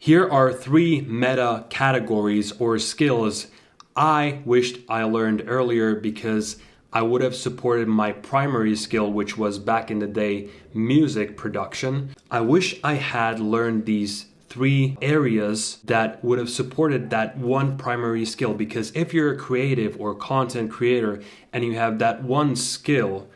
Here are 3 meta categories or skills I wished I learned earlier because I would have supported my primary skill, which was back in the day, music production. I wish I had learned these 3 areas that would have supported that one primary skill, because if you're a creative or content creator and you have that one skill,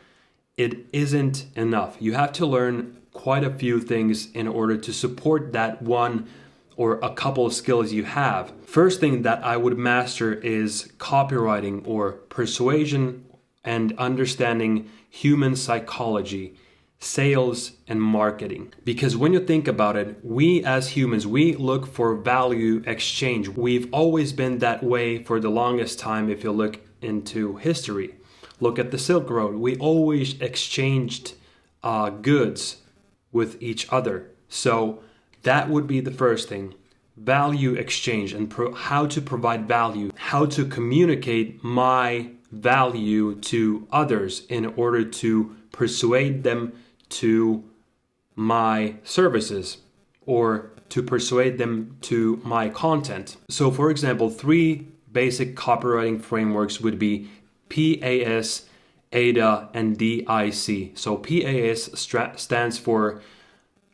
it isn't enough. You have to learn quite a few things in order to support that one or a couple of skills you have. First thing that I would master is copywriting or persuasion and understanding human psychology, sales and marketing. Because when you think about it, we as humans, we look for value exchange. We've always been that way for the longest time. If you look into history, look at the Silk Road. We always exchanged goods with each other. So that would be the first thing. Value exchange and how to provide value, how to communicate my value to others in order to persuade them to my services or to persuade them to my content. So for example, 3 basic copywriting frameworks would be PAS, ADA, and DIC. So PAS stands for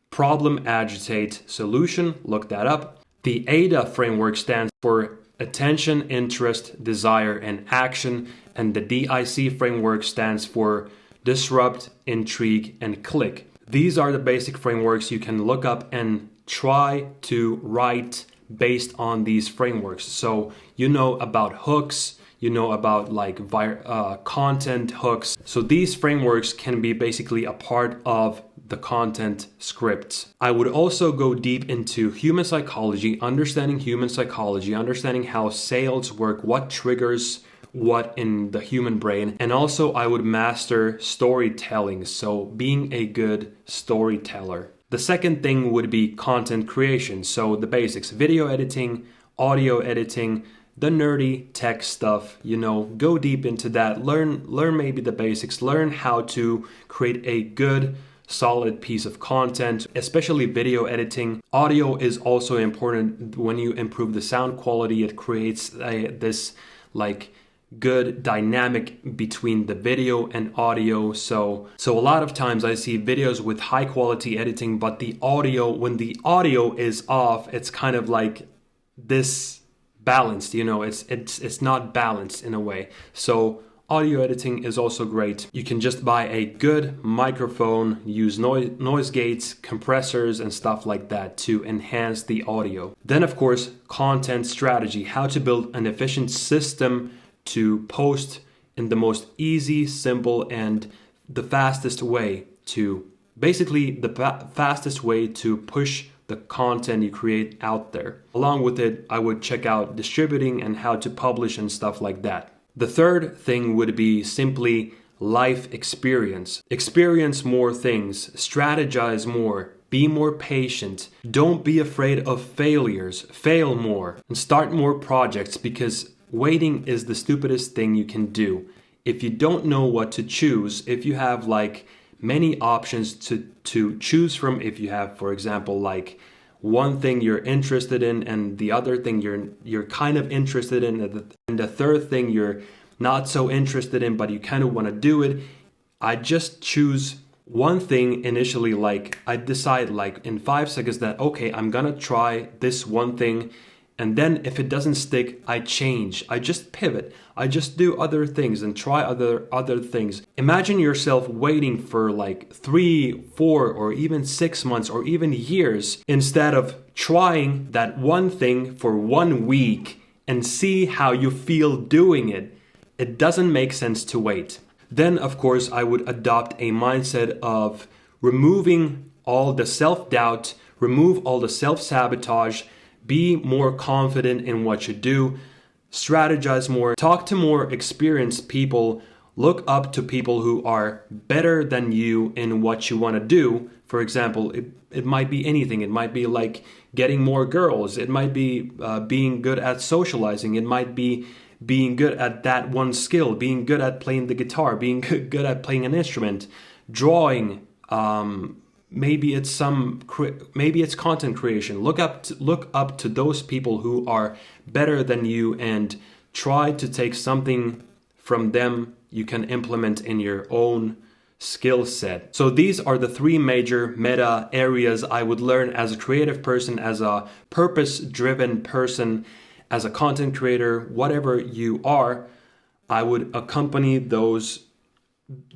Problem, Agitate, Solution. Look that up. The ADA framework stands for Attention, Interest, Desire, and Action. And the DIC framework stands for Disrupt, Intrigue, and Click. These are the basic frameworks you can look up and try to write based on these frameworks. So you know about hooks, you know about like content hooks. So these frameworks can be basically a part of the content scripts. I would also go deep into human psychology, understanding how sales work, what triggers what in the human brain. And also I would master storytelling, so being a good storyteller. The second thing would be content creation. So the basics, video editing, audio editing, the nerdy tech stuff, go deep into that. Learn maybe the basics, learn how to create a good solid piece of content, especially video editing. Audio is also important. When you improve the sound quality, it creates this like good dynamic between the video and audio. So a lot of times I see videos with high quality editing, but the audio, when the audio is off, it's kind of like disbalanced, it's not balanced in a way. So audio editing is also great. You can just buy a good microphone, use noise gates, compressors, and stuff like that to enhance the audio. Then, of course, content strategy, how to build an efficient system to post in the most easy, simple, and the fastest way to, basically the fastest way to push the content you create out there. Along with it, I would check out distributing and how to publish and stuff like that. The third thing would be simply life experience. Experience more things, strategize more, be more patient. Don't be afraid of failures, fail more, and start more projects, because waiting is the stupidest thing you can do. If you don't know what to choose, if you have like many options to choose from, if you have, for example, like one thing you're interested in and the other thing you're kind of interested in, and the third thing you're not so interested in but you kind of want to do it, I just choose one thing initially. Like I decide like in 5 seconds that okay, I'm gonna try this one thing, and then if it doesn't stick, I change. I just pivot. I just do other things and try other things. Imagine yourself waiting for like 3, 4, or even 6 months or even years instead of trying that one thing for 1 week and see how you feel doing it. It doesn't make sense to wait. Then, of course, I would adopt a mindset of removing all the self-doubt, remove all the self-sabotage, be more confident in what you do, strategize more, talk to more experienced people, look up to people who are better than you in what you want to do. For example, it might be anything. It might be like getting more girls. It might be being good at socializing. It might be being good at that one skill, being good at playing the guitar, being good at playing an instrument, drawing, maybe it's content creation. Look up to those people who are better than you and try to take something from them you can implement in your own skill set. So these are the three major meta areas I would learn as a creative person, as a purpose-driven person, as a content creator, whatever you are. I would accompany those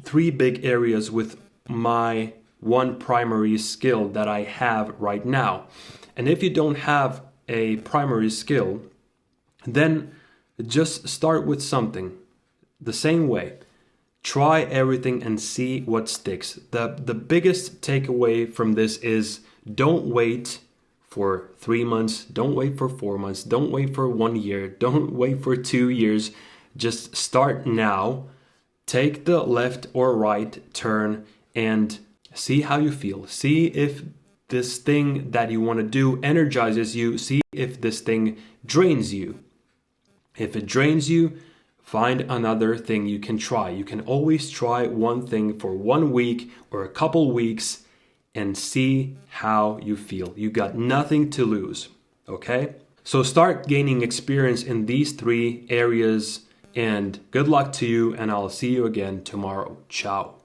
three big areas with my one primary skill that I have right now. And if you don't have a primary skill, then just start with something the same way. Try everything and see what sticks. The biggest takeaway from this is don't wait for 3 months, don't wait for 4 months, don't wait for 1 year, don't wait for 2 years. Just start now. Take the left or right turn and see how you feel. See if this thing that you want to do energizes you. See if this thing drains you. If it drains you, find another thing you can try. You can always try one thing for 1 week or a couple weeks and see how you feel. You got nothing to lose, okay? So start gaining experience in these three areas, and good luck to you, and I'll see you again tomorrow. Ciao.